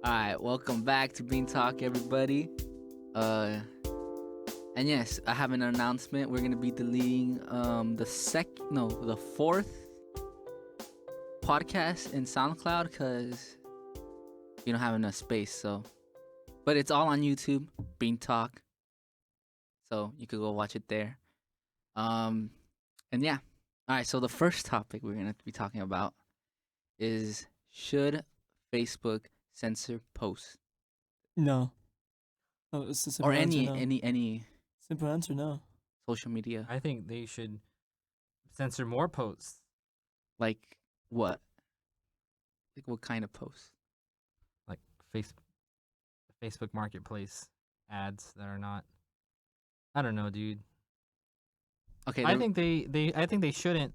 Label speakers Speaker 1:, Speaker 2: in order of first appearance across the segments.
Speaker 1: All right, welcome back to Bean Talk, everybody. Uh, and yes, I have an announcement. We're gonna be deleting the fourth podcast in SoundCloud because you don't have enough space. So, but it's all on YouTube, Bean Talk. So you could go watch it there. Um, and yeah, all right. So the first topic we're gonna be talking about is should Facebook censor posts
Speaker 2: No. No, it's a
Speaker 1: or
Speaker 2: simple answer. No.
Speaker 1: any
Speaker 2: Simple answer. No.
Speaker 1: social media.
Speaker 3: I think they should censor more posts,
Speaker 1: Like what? Like what kind of posts?
Speaker 3: like Facebook Marketplace ads that are not. I don't know, dude.
Speaker 1: Okay,
Speaker 3: I think they shouldn't.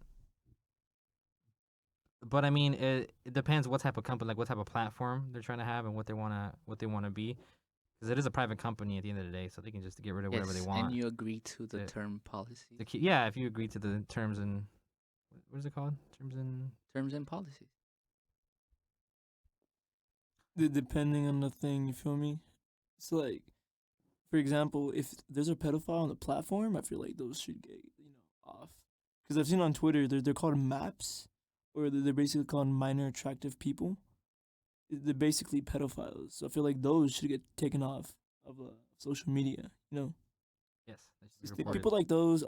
Speaker 3: But I mean, it depends what type of company, like what type of platform they're trying to have and what they wanna be, because it is a private company at the end of the day, so they can just get rid of whatever they want.
Speaker 1: and you agree to the
Speaker 3: The-
Speaker 1: term policy,
Speaker 3: Yeah, if you agree to the terms and what is it called?
Speaker 1: terms and policies.
Speaker 2: Depending on the thing, you feel me? It's like, for example, if there's a pedophile on the platform, I feel like those should get off. Because I've seen on Twitter they're called maps, or they're basically called minor attractive people. They're basically pedophiles. So I feel like those should get taken off of social media.
Speaker 3: Yes, they should be
Speaker 2: Just
Speaker 3: reported.
Speaker 2: people like those,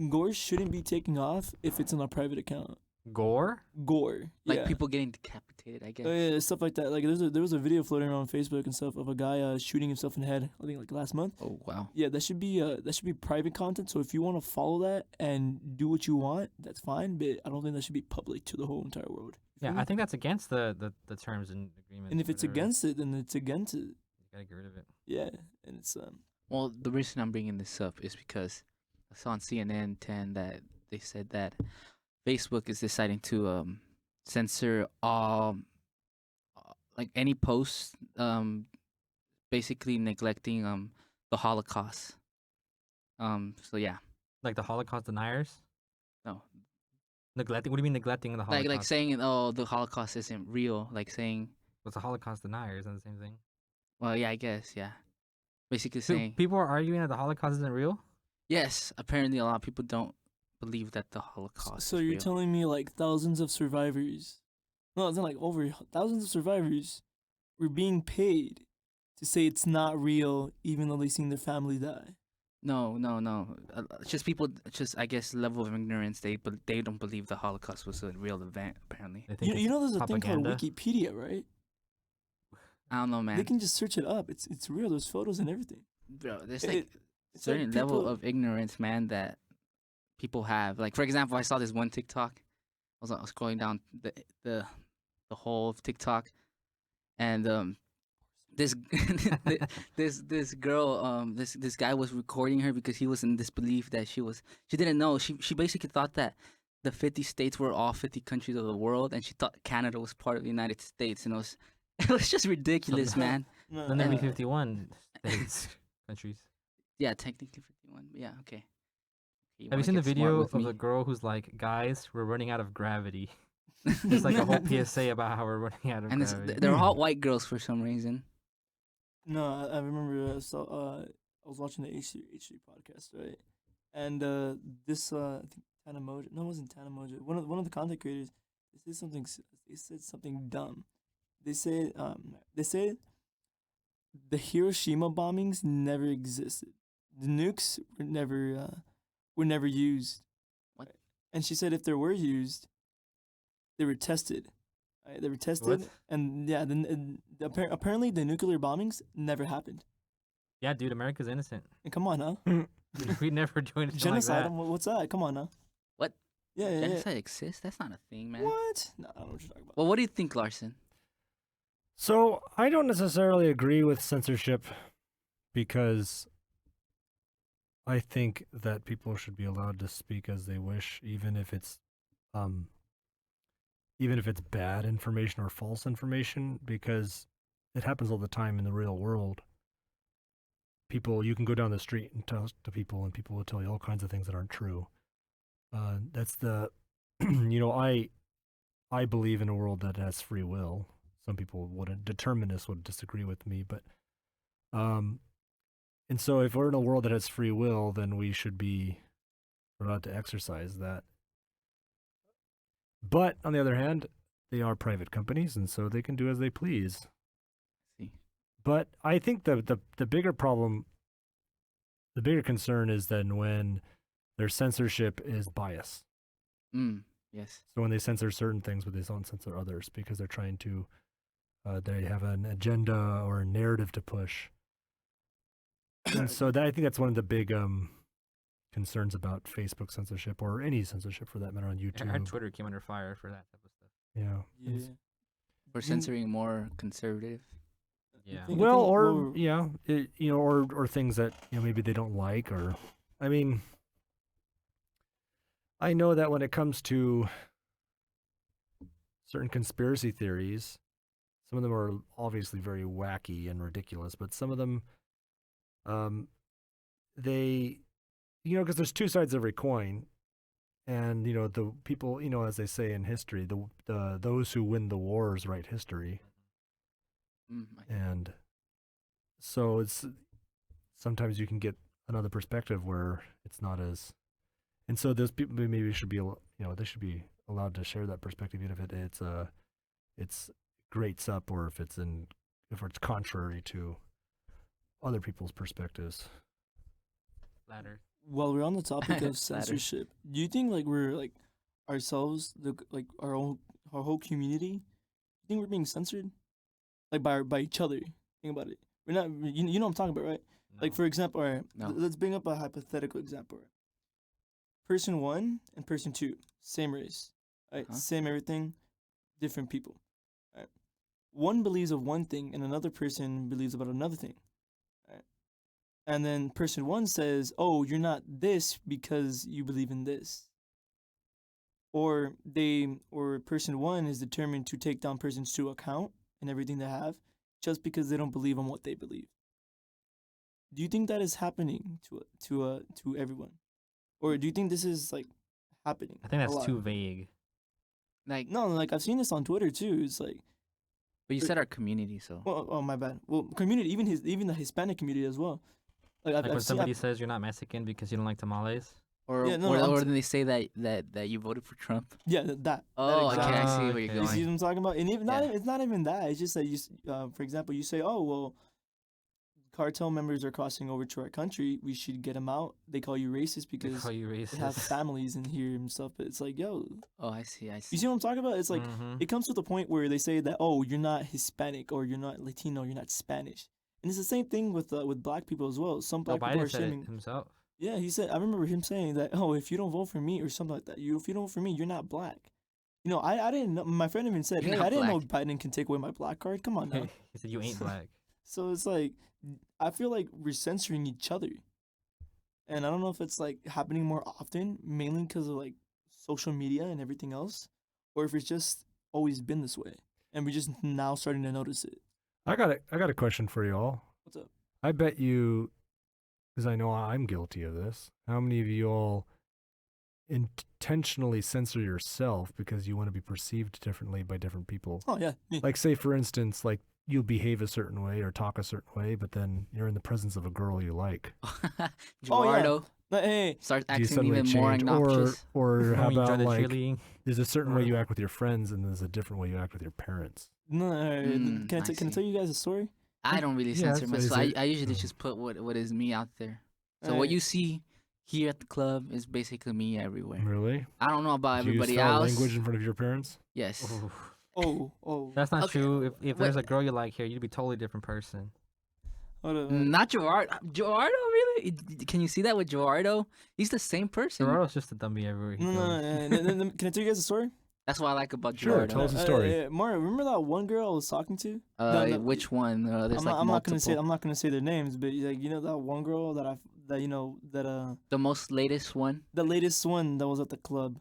Speaker 2: gore shouldn't be taken off if it's on a private account.
Speaker 3: Gore.
Speaker 2: Gore,
Speaker 1: Like
Speaker 2: yeah.
Speaker 1: people getting decapitated, I guess.
Speaker 2: Oh, yeah, stuff like that. Like there was a video floating around on Facebook and stuff of a guy shooting himself in the head. I think like last month.
Speaker 1: Oh wow.
Speaker 2: Yeah, that should be private content. So if you want to follow that and do what you want, that's fine. But I don't think that should be public to the whole entire world. You
Speaker 3: Yeah,
Speaker 2: feel me?
Speaker 3: I think that's against the terms and agreements.
Speaker 2: And if it's
Speaker 3: whatever.
Speaker 2: against it, then it's against it.
Speaker 3: You gotta get rid of it.
Speaker 2: Yeah, and it's
Speaker 1: Well, the reason I'm bringing this up is because I saw on CNN 10 that they said that Facebook is deciding to censor all like any posts basically neglecting the Holocaust. So yeah.
Speaker 3: Like the Holocaust deniers.
Speaker 1: No.
Speaker 3: Neglecting. What do you mean neglecting the Holocaust?
Speaker 1: Like saying the Holocaust isn't real, like saying
Speaker 3: What's the Holocaust denier? Isn't the same thing?
Speaker 1: well, yeah, I guess, yeah. Basically saying
Speaker 3: People are arguing that the Holocaust isn't real.
Speaker 1: yes, apparently a lot of people don't believe that the Holocaust
Speaker 2: so
Speaker 1: is
Speaker 2: you're
Speaker 1: real.
Speaker 2: telling me like thousands of survivors, no, it's not like over thousands of survivors were being paid to say it's not real, even though they seen their family die.
Speaker 1: No. Just people, just I guess level of ignorance. They don't believe the Holocaust was a real event. Apparently,
Speaker 3: They think
Speaker 2: You know,
Speaker 3: it's
Speaker 2: there's a thing called
Speaker 3: propaganda.
Speaker 2: Wikipedia, right?
Speaker 1: I don't know, man.
Speaker 2: They can just search it up. It's real. There's photos and everything.
Speaker 1: Bro, there's
Speaker 2: It-
Speaker 1: like
Speaker 2: it's like
Speaker 1: certain level
Speaker 2: people-
Speaker 1: of ignorance, man, that people have. Like for example, I saw this one TikTok. I was scrolling down the whole of TikTok, and this this girl this guy was recording her because he was in disbelief that she didn't know she basically thought that the 50 states were all 50 countries of the world, and she thought Canada was part of the United States, and it was it was just ridiculous,
Speaker 3: So-
Speaker 1: man.
Speaker 2: No,
Speaker 3: Then there'd be
Speaker 1: Uh,
Speaker 3: 51 states, countries.
Speaker 1: Yeah, technically 51, but yeah, okay.
Speaker 3: Have you
Speaker 1: wanna
Speaker 3: seen the
Speaker 1: get smart
Speaker 3: video
Speaker 1: with
Speaker 3: of
Speaker 1: me?
Speaker 3: the girl who's like, "Guys, we're running out of gravity." There's like a whole PSA about how we're running out of
Speaker 1: And
Speaker 3: gravity.
Speaker 1: they're all white girls for some reason.
Speaker 2: No, I remember. I was watching the H3 podcast, right? And this I think Tana Moja. No, it wasn't Tana Moja. One of the content creators. They said something dumb. They said the Hiroshima bombings never existed. The nukes were never used.
Speaker 1: What?
Speaker 2: And she said if they were used, they were tested. Right? They were tested,
Speaker 3: What?
Speaker 2: and yeah, apparently the nuclear bombings never happened.
Speaker 3: Yeah, dude, America's innocent.
Speaker 2: And come on, huh?
Speaker 3: We never do anything
Speaker 2: Genocide?
Speaker 3: like that.
Speaker 2: What's that? Come on, huh?
Speaker 1: What?
Speaker 2: Yeah, yeah, yeah.
Speaker 1: Genocide exists? That's not a thing, man.
Speaker 2: What? No, I don't know what you're talking about.
Speaker 1: Well, what do you think, Larson?
Speaker 4: So I don't necessarily agree with censorship because I think that people should be allowed to speak as they wish, even if it's bad information or false information, because it happens all the time in the real world. You can go down the street and talk to people, and people will tell you all kinds of things that aren't true. That's the, I I believe in a world that has free will. Some people wouldn't. Determinists would disagree with me, but and so if we're in a world that has free will, then we should be allowed to exercise that. But on the other hand, they are private companies, and so they can do as they please.
Speaker 1: See.
Speaker 4: But I think the bigger problem, the bigger concern is then when their censorship is bias.
Speaker 1: Yes.
Speaker 4: So when they censor certain things, but they don't censor others because they're trying to, they have an agenda or a narrative to push. And so I think that's one of the big concerns about Facebook censorship or any censorship for that matter on YouTube.
Speaker 3: Our Twitter came under fire for that type of stuff.
Speaker 4: Yeah.
Speaker 2: Yeah.
Speaker 1: Or censoring more conservative.
Speaker 3: Yeah.
Speaker 2: think-
Speaker 4: Well, or
Speaker 2: or-
Speaker 4: yeah, or things that maybe they don't like, or I mean, I know that when it comes to certain conspiracy theories, some of them are obviously very wacky and ridiculous, but some of them, they, because there's two sides of every coin, and the people, as they say in history, the those who win the wars write history. And so it's sometimes you can get another perspective where it's not as, and so those people maybe should be, they should be allowed to share that perspective, even if it's grates up, or if it's contrary to other people's perspectives.
Speaker 3: Ladder.
Speaker 2: While we're on the topic of
Speaker 1: Ladder.
Speaker 2: censorship, do you think like we're like ourselves, our whole community, do you think we're being censored, like by each other? Think about it. We're not. You know what I'm talking about, right? Like
Speaker 3: No.
Speaker 2: for example, all right,
Speaker 1: No.
Speaker 2: let's bring up a hypothetical example. Right? Person 1 and person 2, same race, right?
Speaker 1: Uh-huh.
Speaker 2: Same everything, different people. Right? One believes of one thing, and another person believes about another thing. Right? And then person 1 says, "Oh, you're not this because you believe in this." Or person 1 is determined to take down persons 2 account and everything they have, just because they don't believe in what they believe. Do you think that is happening to everyone, or do you think this is like happening?
Speaker 3: I think
Speaker 2: a
Speaker 3: that's
Speaker 2: lot?
Speaker 3: too vague.
Speaker 1: Like,
Speaker 2: No, like I've seen this on Twitter too. It's like,
Speaker 1: but you said our community, so.
Speaker 2: well, oh my bad. Well, community, even the Hispanic community as well. Like
Speaker 3: Like when
Speaker 2: I've seen,
Speaker 3: somebody says you're not Mexican because you don't like tamales.
Speaker 1: Or
Speaker 2: Yeah, no,
Speaker 1: or,
Speaker 2: no, I'm
Speaker 1: or
Speaker 2: s-
Speaker 1: then they say that you voted for Trump.
Speaker 2: yeah, that.
Speaker 1: Oh,
Speaker 2: that
Speaker 1: okay, I
Speaker 2: exact-
Speaker 1: see where you're
Speaker 3: Okay.
Speaker 2: You see
Speaker 1: going.
Speaker 2: what I'm talking about? And even
Speaker 1: Yeah.
Speaker 2: it's not even that. It's just that for example, you say, "Oh, well, cartel members are crossing over to our country. We should get them out." They call you racist
Speaker 3: They
Speaker 2: because
Speaker 3: call you
Speaker 2: they
Speaker 3: racist.
Speaker 2: have families in here and stuff. But it's like, yo,
Speaker 1: Oh, I see. I see.
Speaker 2: you see what I'm talking about? It's like
Speaker 3: Mhm.
Speaker 2: it comes to the point where they say that, "Oh, you're not Hispanic, or you're not Latino, you're not Spanish." And it's the same thing with black people as well. Some
Speaker 3: No,
Speaker 2: black people are
Speaker 3: Biden said it
Speaker 2: shaming.
Speaker 3: himself.
Speaker 2: Yeah, he said. I remember him saying that. "Oh, if you don't vote for me or something like that, if you don't vote for me, you're not black." I didn't know. My friend even said,
Speaker 1: You're
Speaker 2: "Hey,
Speaker 1: not
Speaker 2: I didn't know
Speaker 1: black."
Speaker 2: Biden can take away my black card. Come on now."
Speaker 3: He said you ain't black.
Speaker 2: So it's like, I feel like we're censoring each other, and I don't know if it's like happening more often, mainly because of like social media and everything else, or if it's just always been this way, and we're just now starting to notice it.
Speaker 4: I got a question for you all.
Speaker 2: What's up?
Speaker 4: I bet you, because I know I'm guilty of this. How many of you all intentionally censor yourself because you want to be perceived differently by different people?
Speaker 2: Oh yeah, me.
Speaker 4: Like, say for instance, like you behave a certain way or talk a certain way, but then you're in the presence of a girl you like.
Speaker 1: Gerardo
Speaker 2: Like, hey,
Speaker 1: starts
Speaker 4: Do you
Speaker 1: acting
Speaker 4: suddenly
Speaker 1: even more
Speaker 4: change,
Speaker 1: obnoxious.
Speaker 4: or how
Speaker 3: When you join
Speaker 4: about
Speaker 3: the
Speaker 4: like
Speaker 3: cheerleading.
Speaker 4: there's a certain way you act with your friends and there's a different way you act with your parents?
Speaker 2: no, can I
Speaker 1: I
Speaker 2: can I
Speaker 1: see.
Speaker 2: tell you guys a story?
Speaker 1: I don't really
Speaker 4: Yeah,
Speaker 1: censor
Speaker 4: so
Speaker 1: myself.
Speaker 4: is it-
Speaker 1: I usually
Speaker 4: oh.
Speaker 1: just put what is me out there. So what
Speaker 2: Alright.
Speaker 1: you see here at the club is basically me everywhere.
Speaker 4: Really?
Speaker 1: I don't know about
Speaker 4: Do you use
Speaker 1: everybody
Speaker 4: foul
Speaker 1: else.
Speaker 4: language in front of your parents?
Speaker 1: Yes.
Speaker 3: Oof.
Speaker 2: Oh,
Speaker 3: That's not
Speaker 1: Okay,
Speaker 3: true. If there's a
Speaker 1: wait.
Speaker 3: girl you like here, you'd be a totally different person.
Speaker 2: hold up.
Speaker 1: Not Gerardo. Gerardo, really? Can you see that with Gerardo? He's the same person.
Speaker 3: Gerardo's just a dummy everywhere he
Speaker 2: No,
Speaker 3: goes.
Speaker 2: no, can I tell you guys a story?
Speaker 1: That's what I like about
Speaker 4: Sure,
Speaker 1: Gerardo.
Speaker 4: tell us a story.
Speaker 2: Mario, remember that one girl I was talking to? No,
Speaker 1: Which one? There's like
Speaker 2: I'm not gonna say
Speaker 1: multiple.
Speaker 2: I'm not gonna say their names, but like that one girl that
Speaker 1: The most latest one.
Speaker 2: the latest one that was at the club.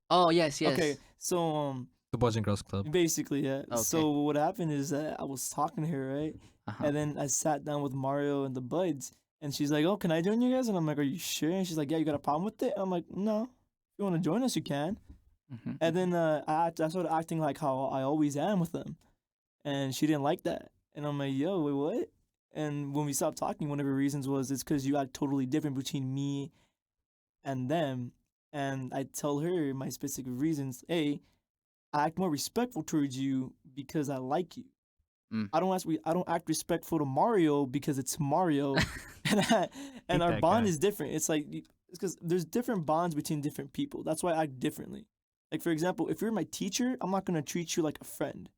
Speaker 1: Oh yes, yes.
Speaker 2: Okay, so
Speaker 3: The Boys and Girls Club.
Speaker 2: basically yeah.
Speaker 1: Okay.
Speaker 2: So what happened is that I was talking to her, right?
Speaker 1: Uh-huh.
Speaker 2: And then I sat down with Mario and the buds, and she's like, "Oh, can I join you guys?" And I'm like, "Are you sure?" And she's like, "Yeah, you got a problem with it?" And I'm like, "No. If you want to join us, you can."
Speaker 1: Mm-hmm.
Speaker 2: And then I started acting like how I always am with them, and she didn't like that. And I'm like, yo, wait, what? And when we stopped talking, one of the reasons was it's because you act totally different between me and them. And I tell her my specific reasons. A, I act more respectful towards you because I like you.
Speaker 1: Mm.
Speaker 2: I don't act respectful to Mario because it's Mario, and and
Speaker 3: Hate
Speaker 2: our
Speaker 3: that
Speaker 2: bond
Speaker 3: guy.
Speaker 2: is different. It's like it's because there's different bonds between different people. That's why I act differently. Like for example, if you're my teacher, I'm not gonna treat you like a friend.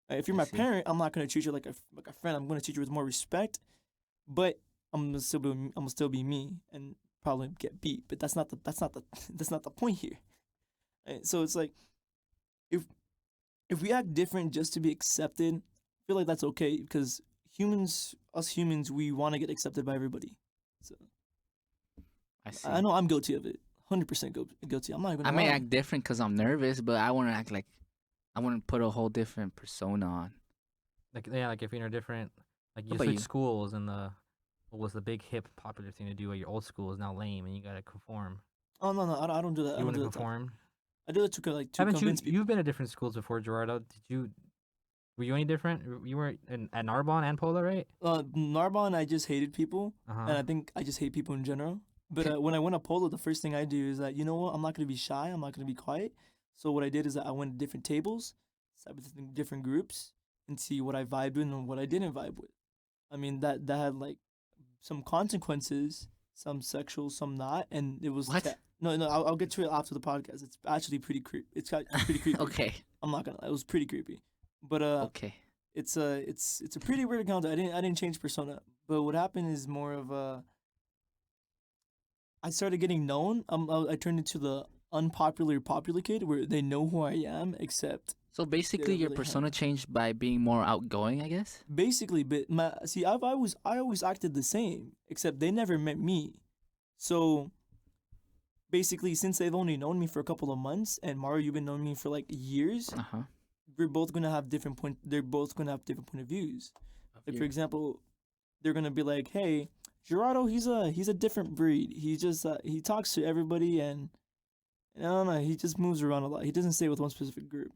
Speaker 2: If you're
Speaker 1: I
Speaker 2: my
Speaker 1: see.
Speaker 2: parent, I'm not gonna treat you like a friend. I'm gonna treat you with more respect, but I'm gonna still be me and probably get beat. But that's not the point here. So it's like if if we act different just to be accepted, I feel like that's okay because us humans, we want to get accepted by everybody. So
Speaker 1: I see.
Speaker 2: I know I'm guilty of it, 100% guilty. I'm not even.
Speaker 1: I
Speaker 2: gonna
Speaker 1: may
Speaker 2: lie.
Speaker 1: act different because I'm nervous, but I want to act like I want to put a whole different persona on.
Speaker 3: Like yeah, like if you're in a different, like you
Speaker 1: about
Speaker 3: switch
Speaker 1: you?
Speaker 3: schools and what was the big hip popular thing to do at your old school is now lame and you gotta conform.
Speaker 2: Oh no, I don't do that. I
Speaker 3: You
Speaker 2: don't
Speaker 3: want to
Speaker 2: do that.
Speaker 3: conform?
Speaker 2: I do that to to
Speaker 3: Haven't you?
Speaker 2: convince people.
Speaker 3: You've been at different schools before, Gerardo. Did you? Were you any different? You were at Narbonne and Pola, right?
Speaker 2: Narbonne, I just hated people,
Speaker 3: Uh huh.
Speaker 2: and I think I just hate people in general. But when I went to Polo, the first thing I do is that you know what, I'm not gonna be shy. I'm not gonna be quiet. So what I did is that I went to different tables, sat with different groups, and see what I vibed with and what I didn't vibe with. I mean that had like some consequences, some sexual, some not, and it was
Speaker 1: What?
Speaker 2: no. I'll get to it after the podcast. It's actually pretty creepy. It's pretty creepy.
Speaker 1: Okay.
Speaker 2: I'm not gonna lie, it was pretty creepy. But
Speaker 1: Okay.
Speaker 2: it's a pretty weird encounter. I didn't change persona, but what happened is more of a. I started getting known. I turned into the unpopular popular kid where they know who I am, except
Speaker 1: So basically,
Speaker 2: don't
Speaker 1: your
Speaker 2: really
Speaker 1: persona
Speaker 2: have-
Speaker 1: changed by being more outgoing, I guess.
Speaker 2: basically. But I always acted the same, except they never met me. So basically, since they've only known me for a couple of months, and Mario, you've been knowing me for like years,
Speaker 1: Uh huh.
Speaker 2: we're both gonna have different point. They're both gonna have different point of views. Like for example, they're gonna be like, "Hey, Gerardo, he's a different breed. He just he talks to everybody and I don't know. He just moves around a lot. He doesn't stay with one specific group."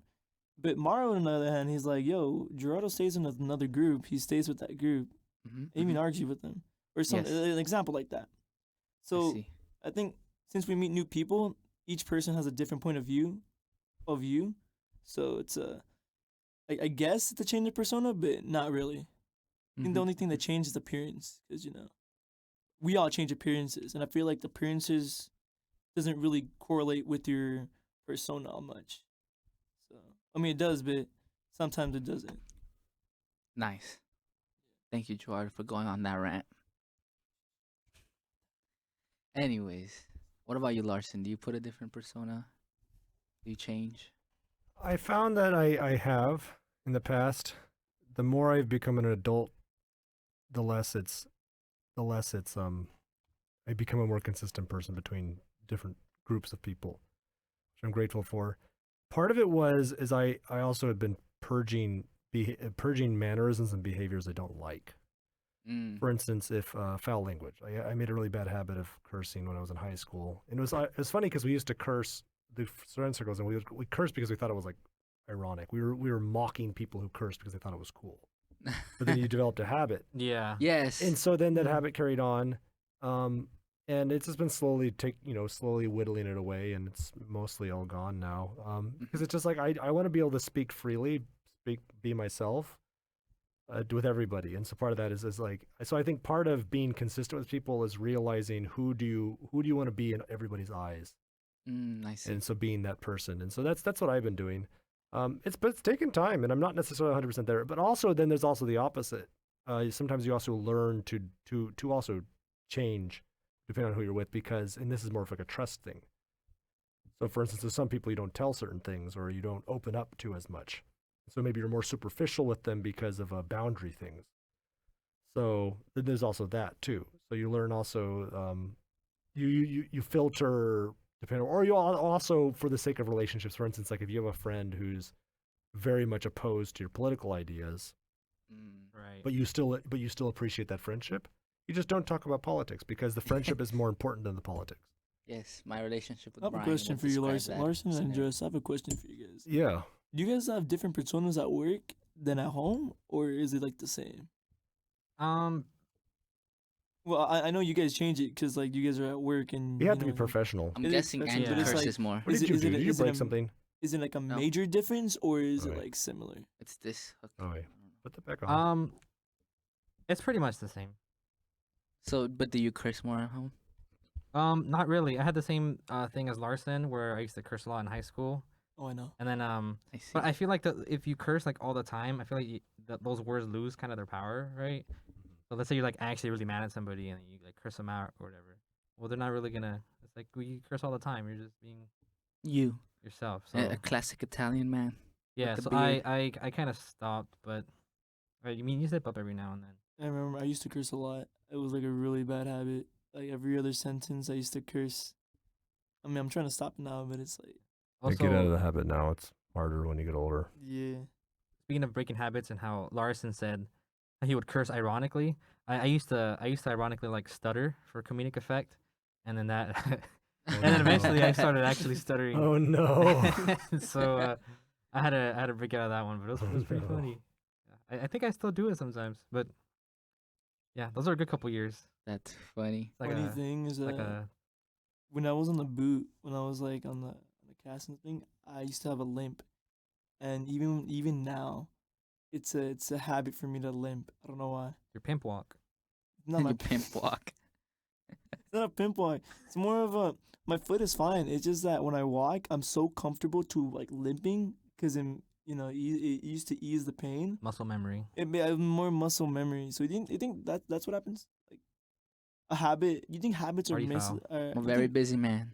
Speaker 2: But Mario, on the other hand, he's like, "Yo, Gerardo stays in another group. He stays with that group.
Speaker 1: Mm-hmm.
Speaker 2: I even argue with them, or some
Speaker 1: Yes.
Speaker 2: an example like that."
Speaker 1: I
Speaker 2: So
Speaker 1: see.
Speaker 2: I think since we meet new people, each person has a different point of view of you. So it's I guess it's a change of persona, but not really. I think the
Speaker 1: Mhm.
Speaker 2: only thing that changed is appearance, because we all change appearances, and I feel like the appearances doesn't really correlate with your persona much. So I mean, it does, but sometimes it doesn't.
Speaker 1: Nice. Thank you, Gerardo, for going on that rant. Anyways, what about you, Larson? Do you put a different persona? Do you change?
Speaker 4: I found that I have in the past. The more I've become an adult, the less it's I become a more consistent person between different groups of people, which I'm grateful for. Part of it is I also have been purging mannerisms and behaviors I don't like.
Speaker 1: Mm.
Speaker 4: For instance, if foul language, I made a really bad habit of cursing when I was in high school, and it was funny because we used to curse the friend circles, and we cursed because we thought it was like ironic. We were mocking people who cursed because they thought it was cool. But then you developed a habit,
Speaker 3: Yeah.
Speaker 1: Yes.
Speaker 4: and so then that
Speaker 2: Mhm.
Speaker 4: habit carried on, and it's just been slowly whittling it away, and it's mostly all gone now. Because it's just like I want to be able to speak freely, be myself. With everybody, and so part of that is like, so I think part of being consistent with people is realizing who do you want to be in everybody's eyes,
Speaker 1: I see.
Speaker 4: and so being that person, and so that's what I've been doing. It's taken time, and I'm not necessarily 100% there, but also then there's also the opposite. Sometimes you also learn to also change depending on who you're with, because, and this is more of like a trust thing. So for instance, there's some people you don't tell certain things or you don't open up to as much. So maybe you're more superficial with them because of boundary things. So then there's also that too. So you learn also, you filter depending, or you also, for the sake of relationships, for instance, like if you have a friend who's very much opposed to your political ideas,
Speaker 3: Right.
Speaker 4: but you still appreciate that friendship, you just don't talk about politics because the friendship is more important than the politics.
Speaker 1: Yes, my relationship with
Speaker 2: I have a
Speaker 1: Brian.
Speaker 2: question
Speaker 1: would
Speaker 2: for you,
Speaker 1: describe
Speaker 2: Larson.
Speaker 1: that
Speaker 2: Larson and
Speaker 1: scenario.
Speaker 2: Jess, I have a question for you guys.
Speaker 4: Yeah.
Speaker 2: Do you guys have different personas at work than at home, or is it like the same?
Speaker 3: Um,
Speaker 2: Well, I know you guys change it because like you guys are at work and
Speaker 4: You have to
Speaker 2: know,
Speaker 4: be professional.
Speaker 1: I'm
Speaker 2: It is
Speaker 1: guessing
Speaker 2: professional,
Speaker 1: Andrew
Speaker 3: but it's
Speaker 1: curses more.
Speaker 4: What
Speaker 2: Is
Speaker 4: did
Speaker 2: it-
Speaker 4: you
Speaker 2: is
Speaker 4: do?
Speaker 2: it-
Speaker 4: Did you
Speaker 2: is it
Speaker 4: break
Speaker 2: a-
Speaker 4: something?
Speaker 2: Is it like a
Speaker 1: No.
Speaker 2: major difference or is it
Speaker 4: Alright.
Speaker 2: like similar?
Speaker 1: It's this. Hook.
Speaker 4: Oh, wait.
Speaker 1: I don't know.
Speaker 4: Put that back on.
Speaker 3: it's pretty much the same.
Speaker 1: So, but do you curse more at home?
Speaker 3: Not really. I had the same thing as Larson, where I used to curse a lot in high school,
Speaker 2: Oh, I know.
Speaker 3: and then
Speaker 1: I see.
Speaker 3: but I feel like that if you curse like all the time, I feel like those words lose kind of their power, right? So let's say you're like actually really mad at somebody and you like curse them out or whatever. Well, they're not really gonna. It's like well, you curse all the time. You're just being
Speaker 1: You,
Speaker 3: yourself. So
Speaker 1: a classic Italian man.
Speaker 3: yeah.
Speaker 1: the
Speaker 3: So
Speaker 1: beard.
Speaker 3: I kind of stopped, but you mean you slip up every now and then.
Speaker 2: I remember I used to curse a lot. It was like a really bad habit. Like every other sentence, I used to curse. I mean, I'm trying to stop it now, but it's like,
Speaker 4: I get out of
Speaker 3: Also,
Speaker 4: the habit now. It's harder when you get older.
Speaker 2: yeah.
Speaker 3: speaking of breaking habits and how Larson said he would curse ironically, I used to ironically like stutter for comedic effect, and then that and then eventually I started actually stuttering.
Speaker 4: Oh no.
Speaker 3: So I had to break out of that one, but it was pretty funny. I think I still do it sometimes, but yeah, those are a good couple years.
Speaker 1: That's funny.
Speaker 3: It's like
Speaker 2: Funny
Speaker 3: a,
Speaker 2: thing is
Speaker 3: like
Speaker 2: that
Speaker 3: a
Speaker 2: when I was on the boot, when I was like on the casting thing, I used to have a limp, and even now, it's a habit for me to limp. I don't know why.
Speaker 3: your pimp walk.
Speaker 2: Not my
Speaker 1: Your pimp walk.
Speaker 2: It's not a pimp walk. It's more of a my foot is fine. It's just that when I walk, I'm so comfortable to like limping because it used to ease the pain.
Speaker 3: Muscle memory.
Speaker 2: I have more muscle memory. So you think that's what happens? Like a habit? You think habits are
Speaker 3: Party
Speaker 2: mis-
Speaker 3: foul.
Speaker 2: are
Speaker 1: I'm a
Speaker 2: you
Speaker 1: very
Speaker 2: think-
Speaker 1: busy man.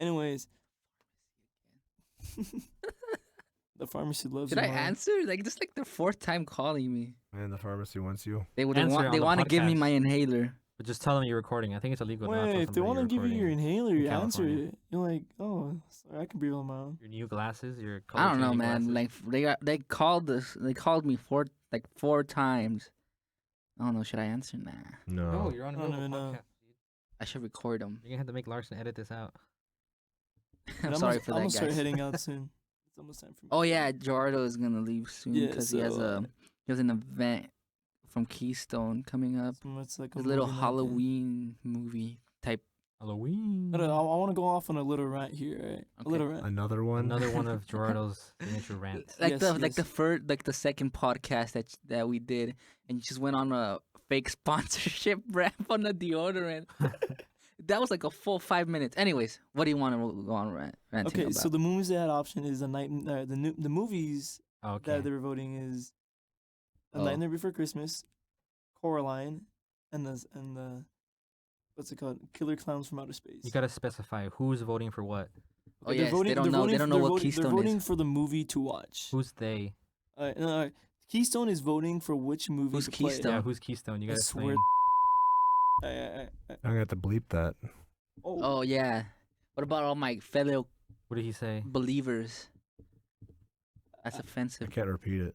Speaker 2: Anyways, the pharmacy loves
Speaker 1: Did
Speaker 2: you.
Speaker 1: I
Speaker 2: man.
Speaker 1: answer? Like this, like the fourth time calling me.
Speaker 4: Man, the pharmacy wants you.
Speaker 1: They would
Speaker 3: Answer
Speaker 1: want.
Speaker 3: on
Speaker 1: They
Speaker 3: the
Speaker 1: want to give me
Speaker 3: podcast.
Speaker 1: my inhaler.
Speaker 3: But just tell them you're recording. I think it's illegal. to not tell
Speaker 2: Wait, if they
Speaker 3: somebody
Speaker 2: want to
Speaker 3: you're
Speaker 2: give you your
Speaker 3: recording.
Speaker 2: inhaler,
Speaker 3: in
Speaker 2: you answer
Speaker 3: California.
Speaker 2: it. You're like, oh, sorry, I can breathe on my own.
Speaker 3: Your new glasses. Your
Speaker 1: I don't know,
Speaker 3: color-changing
Speaker 1: man.
Speaker 3: glasses.
Speaker 1: Like they called this. They called me four times. I don't know. Should I answer? Nah.
Speaker 3: No,
Speaker 4: No.
Speaker 3: you're on
Speaker 2: I
Speaker 3: a
Speaker 2: don't
Speaker 3: middle of a
Speaker 2: even know.
Speaker 3: podcast. dude.
Speaker 1: I should record them.
Speaker 3: You're gonna have to make Larson edit this out.
Speaker 1: I'm
Speaker 2: But
Speaker 1: sorry for
Speaker 2: I'm
Speaker 1: that,
Speaker 2: gonna start
Speaker 1: guys.
Speaker 2: heading out soon. It's almost time for me.
Speaker 1: Oh yeah, Gerardo is gonna leave soon
Speaker 2: Yeah,
Speaker 1: because
Speaker 2: so,
Speaker 1: he has an event from Keystone coming up.
Speaker 2: It's like
Speaker 1: A little
Speaker 2: movie night thing.
Speaker 1: Halloween movie type.
Speaker 3: Halloween.
Speaker 2: I want to go off on a little rant here, right? A
Speaker 1: Okay.
Speaker 2: little rant.
Speaker 4: Another one.
Speaker 3: Another one of Gerardo's signature rants.
Speaker 1: Like
Speaker 2: Yes,
Speaker 1: the
Speaker 2: yes.
Speaker 1: first the second podcast that we did, and you just went on a fake sponsorship rap on the deodorant. That was like a full 5 minutes. Anyways, what do you want to go on ranting
Speaker 2: Okay,
Speaker 1: about?
Speaker 2: so the movies that had option is the movies
Speaker 3: Okay.
Speaker 2: that they were voting is A
Speaker 1: Oh.
Speaker 2: Nightmare Before Christmas, Coraline, and the what's it called? Killer Clowns from Outer Space.
Speaker 3: You gotta specify who's voting for what.
Speaker 1: Oh yes, they don't know. They don't know what
Speaker 2: They're
Speaker 1: Keystone
Speaker 2: voting
Speaker 1: is.
Speaker 2: for the movie to watch.
Speaker 3: Who's they?
Speaker 2: Keystone is voting for which movie
Speaker 1: Who's
Speaker 2: to play.
Speaker 1: Keystone?
Speaker 3: Yeah, who's Keystone? You
Speaker 2: I
Speaker 3: gotta
Speaker 2: swear-
Speaker 3: explain.
Speaker 4: I'm gonna have to bleep that.
Speaker 1: Oh yeah. What about all my fellow
Speaker 3: What did he say?
Speaker 1: believers? That's
Speaker 4: I
Speaker 1: offensive.
Speaker 4: can't repeat it.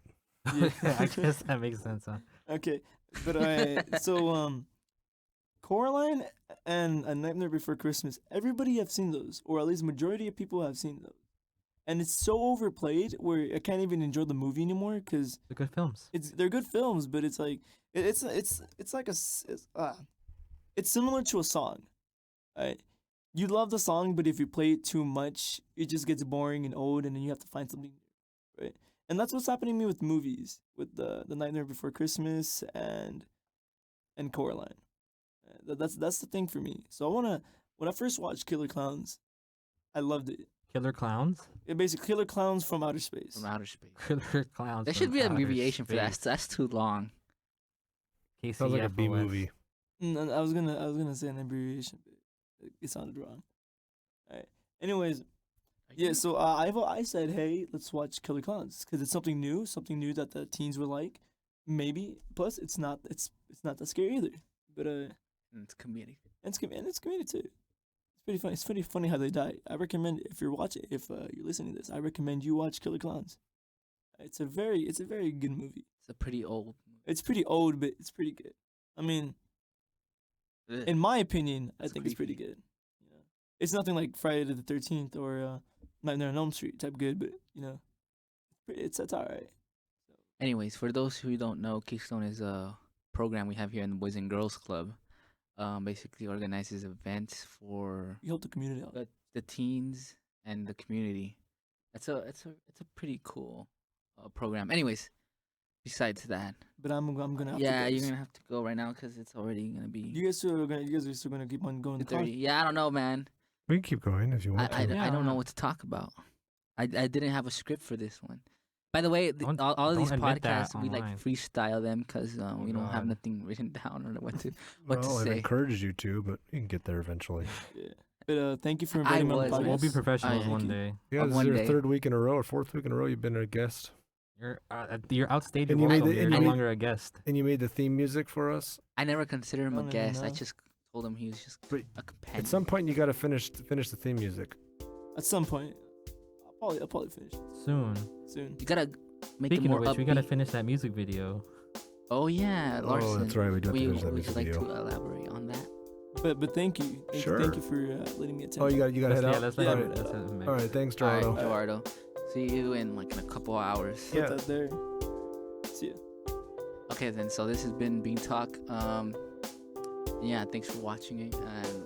Speaker 2: Yeah.
Speaker 3: I guess that makes sense, huh?
Speaker 2: Okay, but so Coraline and A Nightmare Before Christmas, everybody have seen those, or at least majority of people have seen those, and it's so overplayed where I can't even enjoy the movie anymore because
Speaker 3: The good films.
Speaker 2: they're good films, but it's like it's like it's similar to a song, right? You love the song, but if you play it too much, it just gets boring and old, and then you have to find something new, right? And that's what's happening to me with movies, with the Nightmare Before Christmas and Coraline. That's the thing for me. So when I first watched Killer Clowns, I loved it.
Speaker 3: Killer Clowns.
Speaker 2: It basically Killer Clowns from Outer Space.
Speaker 1: From outer space.
Speaker 3: Killer Clowns.
Speaker 1: There
Speaker 3: from
Speaker 1: should be an
Speaker 3: outer
Speaker 1: abbreviation for that.
Speaker 3: space.
Speaker 1: That's too long.
Speaker 4: Sounds like a B
Speaker 3: KCFOS.
Speaker 4: movie.
Speaker 2: I was gonna say an abbreviation, but it sounded wrong. All right. Anyways, yeah. So I said, hey, let's watch Killer Clowns because it's something new that the teens will like. Maybe. Plus, it's not that scary either. But
Speaker 1: And it's comedic.
Speaker 2: it's comedic too. It's pretty funny. It's pretty funny how they die. I recommend if you're listening to this, I recommend you watch Killer Clowns. It's a very good movie.
Speaker 1: It's a pretty old.
Speaker 2: It's pretty old, but it's pretty good. I mean,
Speaker 1: Ugh.
Speaker 2: In my opinion, I
Speaker 1: That's
Speaker 2: think it's pretty
Speaker 1: creepy.
Speaker 2: good. Yeah. It's nothing like Friday the 13th or Nightmare on Elm Street type good, but you know, it's alright.
Speaker 1: Anyways, for those who don't know, Keystone is a program we have here in the Boys and Girls Club. Basically organizes events for
Speaker 2: You help the community out.
Speaker 1: the teens and the community. It's a pretty cool program. Anyways, besides that,
Speaker 2: But I'm gonna have
Speaker 1: yeah,
Speaker 2: to
Speaker 1: you're
Speaker 2: go.
Speaker 1: gonna have to go right now because it's already gonna be
Speaker 2: You guys are still gonna keep on going to
Speaker 1: 2:30. Yeah, I don't know, man.
Speaker 4: We can keep going if you want to.
Speaker 3: Yeah,
Speaker 1: I don't know
Speaker 3: yeah.
Speaker 1: what to talk about. I didn't have a script for this one. By the way, all of
Speaker 3: don't
Speaker 1: these
Speaker 3: admit that
Speaker 1: podcasts we like
Speaker 3: online.
Speaker 1: freestyle them because we don't have
Speaker 3: God.
Speaker 1: nothing written down or what to what to
Speaker 4: Well, I've
Speaker 1: say.
Speaker 4: encouraged you to, but you can get there eventually.
Speaker 2: Yeah. But thank you for
Speaker 1: I
Speaker 2: inviting me on the
Speaker 1: was,
Speaker 2: podcast.
Speaker 3: We'll be
Speaker 1: Yes.
Speaker 3: professionals
Speaker 1: I-
Speaker 3: one
Speaker 2: Thank you.
Speaker 3: day.
Speaker 4: Yeah, this is
Speaker 1: one
Speaker 4: your
Speaker 1: day.
Speaker 4: third week in a row or fourth week in a row you've been a guest.
Speaker 3: You're outstayed your
Speaker 4: And you made
Speaker 3: welcome.
Speaker 4: the-
Speaker 3: You're
Speaker 4: and
Speaker 3: no
Speaker 4: you made-
Speaker 3: longer a guest.
Speaker 4: And you made the theme music for us.
Speaker 1: I never considered him
Speaker 2: Don't
Speaker 1: a
Speaker 2: even
Speaker 1: guest. I
Speaker 2: know.
Speaker 1: just told him he was just
Speaker 4: But
Speaker 1: a companion.
Speaker 4: At some point, you got to finish the theme music.
Speaker 2: At some point, I'll probably finish
Speaker 3: Soon.
Speaker 2: soon.
Speaker 1: You gotta make
Speaker 3: Speaking
Speaker 1: it more
Speaker 3: of which, we gotta
Speaker 1: upbeat.
Speaker 3: finish that music video.
Speaker 1: Oh yeah, Larson.
Speaker 4: Oh, that's right. We do have to finish that
Speaker 1: would
Speaker 4: music
Speaker 1: you like
Speaker 4: video.
Speaker 1: to elaborate on that?
Speaker 2: But thank you.
Speaker 4: Sure.
Speaker 2: Thank you for letting me attend.
Speaker 4: Oh, you got to head out.
Speaker 3: Let's
Speaker 2: Yeah,
Speaker 3: let
Speaker 2: but,
Speaker 3: let's let him
Speaker 4: All right, thanks,
Speaker 1: All right,
Speaker 4: Gerardo.
Speaker 1: Eduardo. See you in like in a couple hours.
Speaker 2: Put
Speaker 4: Yeah.
Speaker 2: that there. See ya.
Speaker 1: Okay then. So this has been Bean Talk. Yeah, thanks for watching it and